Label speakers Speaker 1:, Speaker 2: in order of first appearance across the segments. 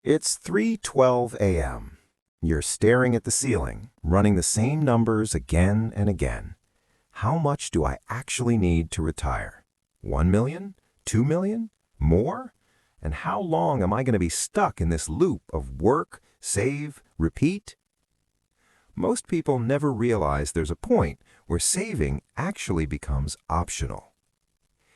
Speaker 1: It's 3:12 a.m. You're staring at the ceiling, running the same numbers again and again. How much do I actually need to retire? 1 million? 2 million? More? And how long am I going to be stuck in this loop of work, save, repeat? Most people never realize there's a point where saving actually becomes optional.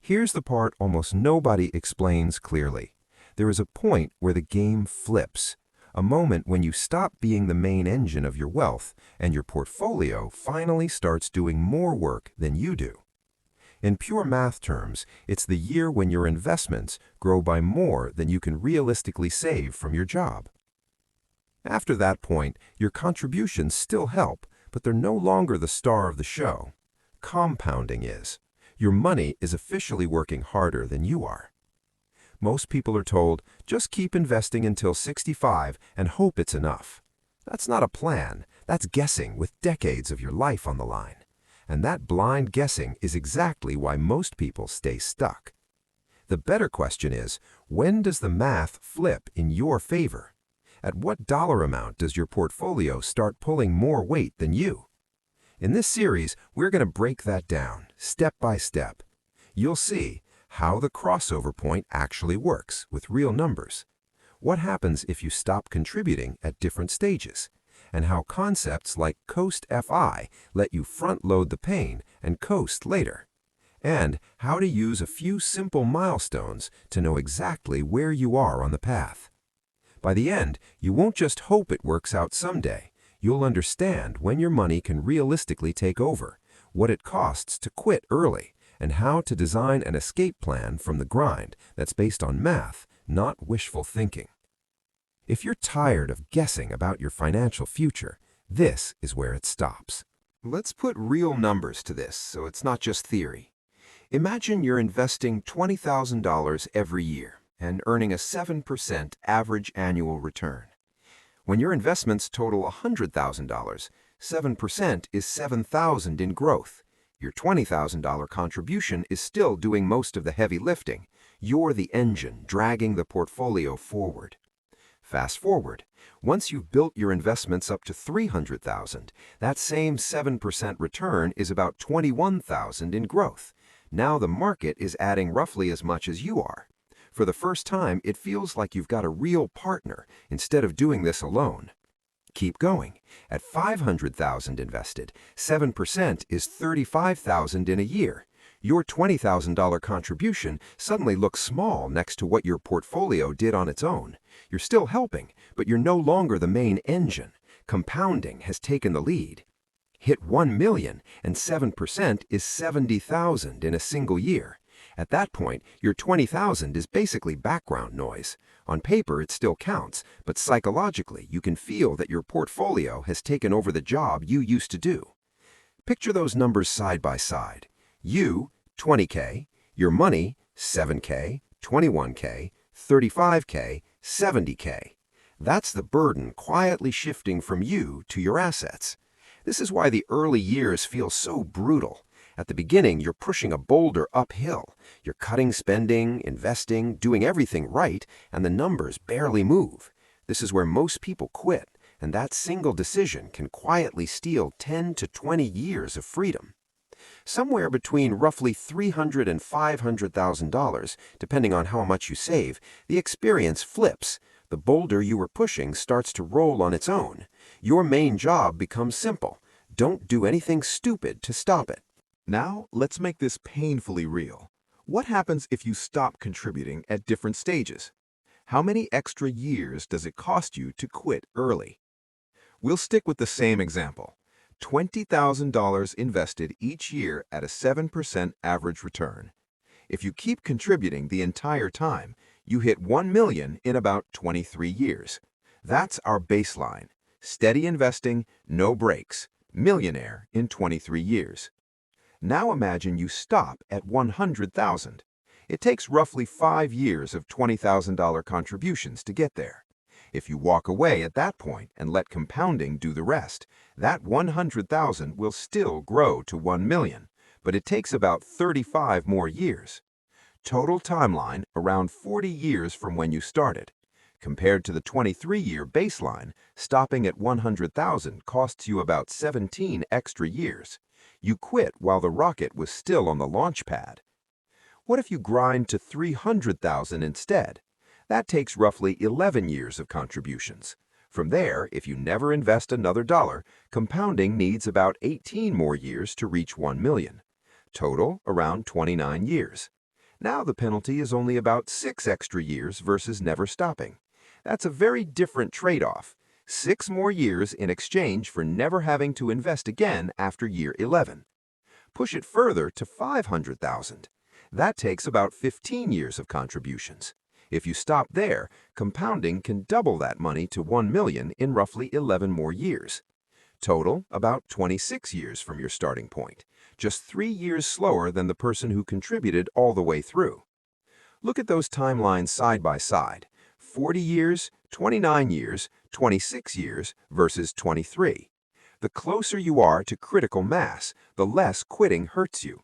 Speaker 1: Here's the part almost nobody explains clearly. There is a point where the game flips, a moment when you stop being the main engine of your wealth and your portfolio finally starts doing more work than you do. In pure math terms, it's the year when your investments grow by more than you can realistically save from your job. After that point, your contributions still help, but they're no longer the star of the show. Compounding is. Your money is officially working harder than you are. Most people are told, just keep investing until 65 and hope it's enough. That's not a plan. That's guessing with decades of your life on the line. And that blind guessing is exactly why most people stay stuck. The better question is, when does the math flip in your favor? At what dollar amount does your portfolio start pulling more weight than you? In this series, we're going to break that down, step by step. You'll see how the crossover point actually works with real numbers, what happens if you stop contributing at different stages, and how concepts like Coast FI let you front-load the pain and coast later, and how to use a few simple milestones to know exactly where you are on the path. By the end, you won't just hope it works out someday. You'll understand when your money can realistically take over, what it costs to quit early, and how to design an escape plan from the grind that's based on math, not wishful thinking. If you're tired of guessing about your financial future, this is where it stops. Let's put real numbers to this so it's not just theory. Imagine you're investing $20,000 every year and earning a 7% average annual return. When your investments total $100,000, 7% is $7,000 in growth. Your $20,000 contribution is still doing most of the heavy lifting. You're the engine dragging the portfolio forward. Fast forward. Once you've built your investments up to $300,000, that same 7% return is about $21,000 in growth. Now the market is adding roughly as much as you are. For the first time, it feels like you've got a real partner instead of doing this alone. Keep going. At $500,000 invested, 7% is $35,000 in a year. Your $20,000 contribution suddenly looks small next to what your portfolio did on its own. You're still helping, but you're no longer the main engine. Compounding has taken the lead. Hit 1 million, and 7% is $70,000 in a single year. At that point, your $20,000 is basically background noise. On paper, it still counts, but psychologically, you can feel that your portfolio has taken over the job you used to do. Picture those numbers side by side. You, 20K, your money, 7K, 21K, 35K, 70K. That's the burden quietly shifting from you to your assets. This is why the early years feel so brutal. At the beginning, you're pushing a boulder uphill. You're cutting spending, investing, doing everything right, and the numbers barely move. This is where most people quit, and that single decision can quietly steal 10 to 20 years of freedom. Somewhere between roughly $300,000 and $500,000, depending on how much you save, the experience flips. The boulder you were pushing starts to roll on its own. Your main job becomes simple. Don't do anything stupid to stop it.
Speaker 2: Now, let's make this painfully real. What happens if you stop contributing at different stages? How many extra years does it cost you to quit early? We'll stick with the same example. $20,000 invested each year at a 7% average return. If you keep contributing the entire time, you hit 1 million in about 23 years. That's our baseline. Steady investing, no breaks. Millionaire in 23 years. Now imagine you stop at 100,000. It takes roughly 5 years of $20,000 contributions to get there. If you walk away at that point and let compounding do the rest, that 100,000 will still grow to 1 million, but it takes about 35 more years. Total timeline around 40 years from when you started. Compared to the 23-year baseline, stopping at 100,000 costs you about 17 extra years. You quit while the rocket was still on the launch pad. What if you grind to 300,000 instead? That takes roughly 11 years of contributions. From there, if you never invest another dollar, compounding needs about 18 more years to reach 1 million. Total, around 29 years. Now the penalty is only about 6 extra years versus never stopping. That's a very different trade-off. 6 more years in exchange for never having to invest again after year 11. Push it further to 500,000. That takes about 15 years of contributions. If you stop there, compounding can double that money to 1 million in roughly 11 more years. Total, about 26 years from your starting point, just 3 years slower than the person who contributed all the way through. Look at those timelines side by side. 40 years, 29 years, 26 years versus 23. The closer you are to critical mass, the less quitting hurts you.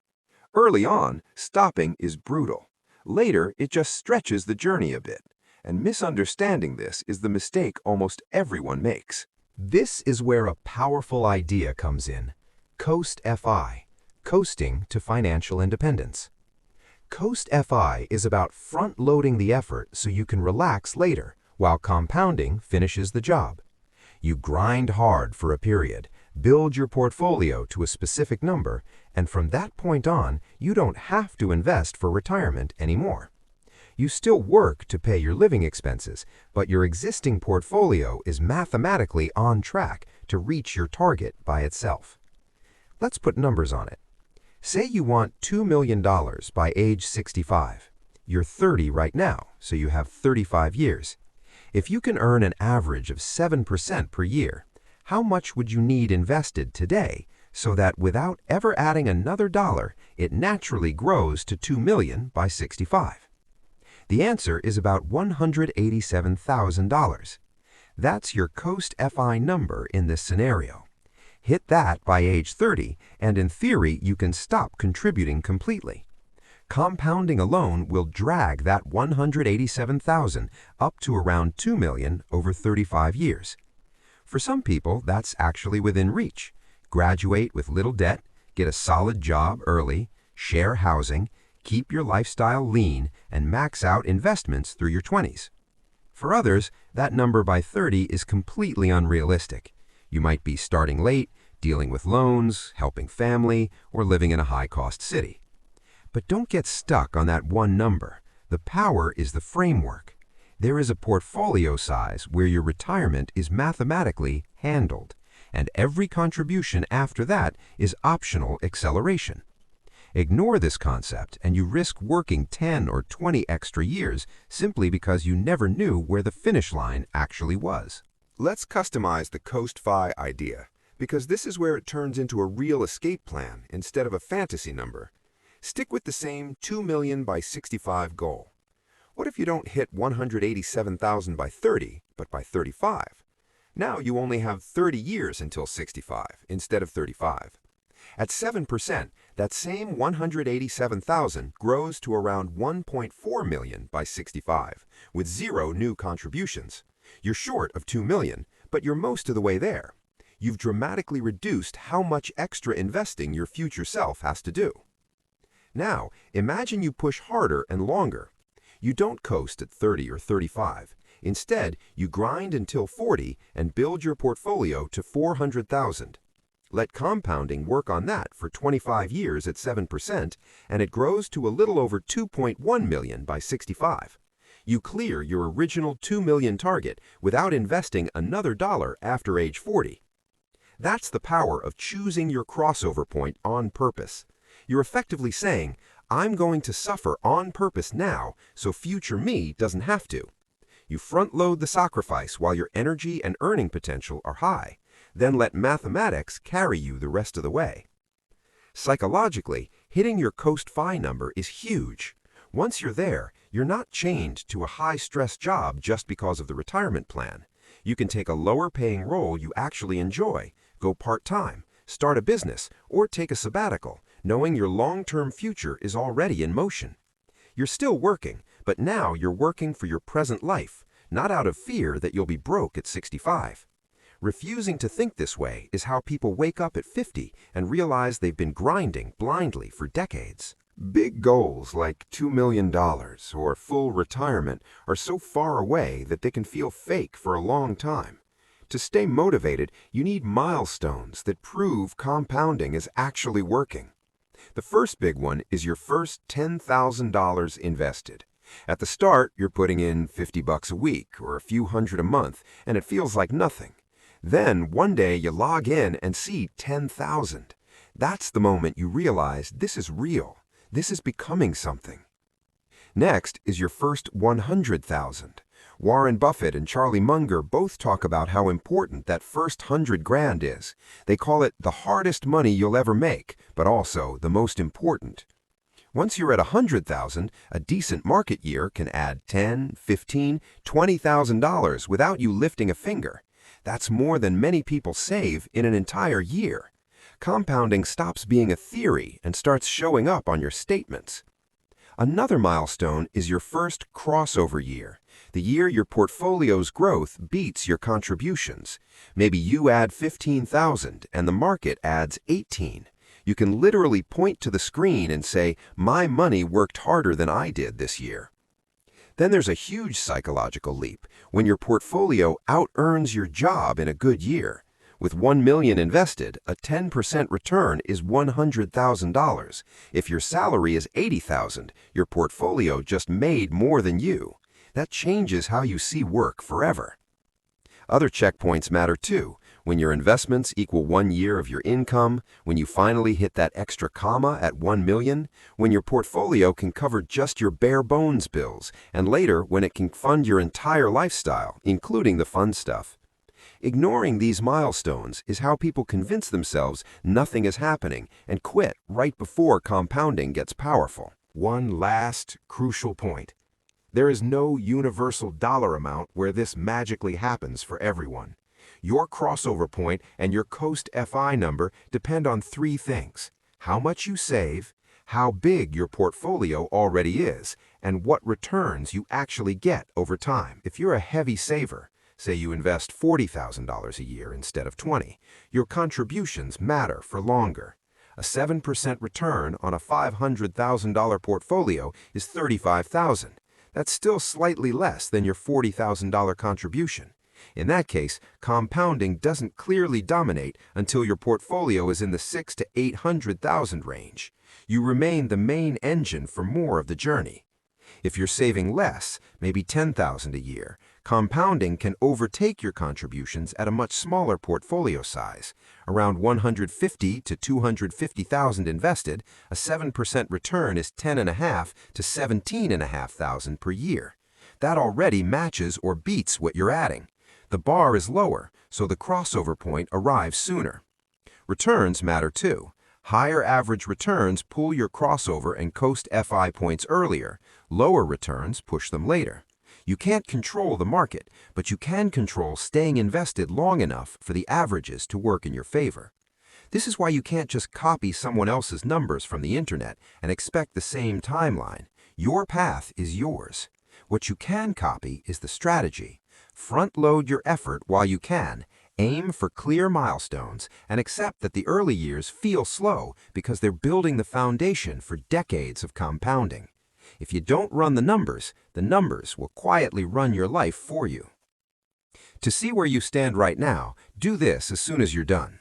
Speaker 2: Early on, stopping is brutal. Later, it just stretches the journey a bit. And misunderstanding this is the mistake almost everyone makes.
Speaker 1: This is where a powerful idea comes in. Coast FI, coasting to financial independence. Coast FI is about front-loading the effort so you can relax later, while compounding finishes the job. You grind hard for a period, build your portfolio to a specific number, and from that point on, you don't have to invest for retirement anymore. You still work to pay your living expenses, but your existing portfolio is mathematically on track to reach your target by itself. Let's put numbers on it. Say you want $2 million by age 65. You're 30 right now, so you have 35 years. If you can earn an average of 7% per year, how much would you need invested today so that without ever adding another dollar, it naturally grows to $2 million by 65? The answer is about $187,000. That's your Coast FI number in this scenario. Hit that by age 30, and in theory, you can stop contributing completely. Compounding alone will drag that $187,000 up to around $2 million over 35 years. For some people, that's actually within reach. Graduate with little debt, get a solid job early, share housing, keep your lifestyle lean, and max out investments through your 20s. For others, that number by 30 is completely unrealistic. You might be starting late, dealing with loans, helping family, or living in a high-cost city. But don't get stuck on that one number. The power is the framework. There is a portfolio size where your retirement is mathematically handled, and every contribution after that is optional acceleration. Ignore this concept and you risk working 10 or 20 extra years simply because you never knew where the finish line actually was.
Speaker 2: Let's customize the Coast FI idea, because this is where it turns into a real escape plan instead of a fantasy number. Stick with the same 2 million by 65 goal. What if you don't hit 187,000 by 30, but by 35? Now you only have 30 years until 65 instead of 35. At 7%, that same 187,000 grows to around 1.4 million by 65, with 0 new contributions. You're short of 2 million, but you're most of the way there. You've dramatically reduced how much extra investing your future self has to do. Now, imagine you push harder and longer. You don't coast at 30 or 35. Instead, you grind until 40 and build your portfolio to 400,000. Let compounding work on that for 25 years at 7%, and it grows to a little over 2.1 million by 65. You clear your original 2 million target without investing another dollar after age 40. That's the power of choosing your crossover point on purpose. You're effectively saying, I'm going to suffer on purpose now so future me doesn't have to. You front-load the sacrifice while your energy and earning potential are high. Then let mathematics carry you the rest of the way. Psychologically, hitting your Coast FI number is huge. Once you're there, you're not chained to a high-stress job just because of the retirement plan. You can take a lower-paying role you actually enjoy, go part-time, start a business, or take a sabbatical, knowing your long-term future is already in motion. You're still working, but now you're working for your present life,
Speaker 1: not out of fear that you'll be broke at 65. Refusing to think this way is how people wake up at 50 and realize they've been grinding blindly for decades. Big goals like $2 million or full retirement are so far away that they can feel fake for a long time. To stay motivated, you need milestones that prove compounding is actually working. The first big one is your first $10,000 invested. At the start, you're putting in $50 a week or a few hundred a month, and it feels like nothing. Then, one day, you log in and see 10,000. That's the moment you realize this is real. This is becoming something. Next is your first 100,000. Warren Buffett and Charlie Munger both talk about how important that first 100 grand is. They call it the hardest money you'll ever make, but also the most important. Once you're at 100,000, a decent market year can add $10, $15, $20,000 without you lifting a finger. That's more than many people save in an entire year. Compounding stops being a theory and starts showing up on your statements. Another milestone is your first crossover year, the year your portfolio's growth beats your contributions. Maybe you add 15,000 and the market adds 18. You can literally point to the screen and say, "My money worked harder than I did this year." Then there's a huge psychological leap when your portfolio out-earns your job in a good year. With $1 million invested, a 10% return is $100,000. If your salary is $80,000, your portfolio just made more than you. That changes how you see work forever. Other checkpoints matter too. When your investments equal 1 year of your income, when you finally hit that extra comma at 1 million, when your portfolio can cover just your bare bones bills, and later when it can fund your entire lifestyle, including the fun stuff. Ignoring these milestones is how people convince themselves nothing is happening and quit right before compounding gets powerful.
Speaker 2: One last crucial point. There is no universal dollar amount where this magically happens for everyone. Your crossover point and your Coast FI number depend on 3 things: how much you save, how big your portfolio already is, and what returns you actually get over time. If you're a heavy saver, say you invest $40,000 a year instead of 20, your contributions matter for longer. A 7% return on a $500,000 portfolio is $35,000. That's still slightly less than your $40,000 contribution. In that case, compounding doesn't clearly dominate until your portfolio is in the $600,000 to $800,000 range. You remain the main engine for more of the journey. If you're saving less, maybe $10,000 a year, compounding can overtake your contributions at a much smaller portfolio size. Around $150,000 to $250,000 invested, a 7% return is $10,500 to $17,500 per year. That already matches or beats what you're adding. The bar is lower, so the crossover point arrives sooner. Returns matter too. Higher average returns pull your crossover and Coast FI points earlier. Lower returns push them later. You can't control the market, but you can control staying invested long enough for the averages to work in your favor. This is why you can't just copy someone else's numbers from the internet and expect the same timeline. Your path is yours. What you can copy is the strategy. Front-load your effort while you can, aim for clear milestones, and accept that the early years feel slow because they're building the foundation for decades of compounding. If you don't run the numbers will quietly run your life for you. To see where you stand right now, do this as soon as you're done.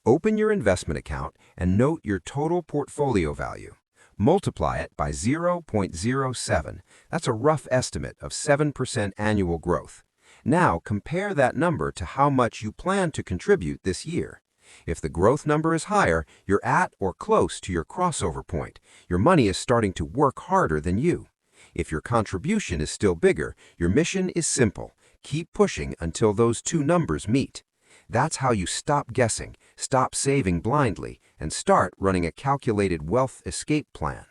Speaker 2: Open your investment account and note your total portfolio value. Multiply it by 0.07. That's a rough estimate of 7% annual growth. Now compare that number to how much you plan to contribute this year. If the growth number is higher, you're at or close to your crossover point. Your money is starting to work harder than you. If your contribution is still bigger, your mission is simple. Keep pushing until those 2 numbers meet. That's how you stop guessing, stop saving blindly, and start running a calculated wealth escape plan.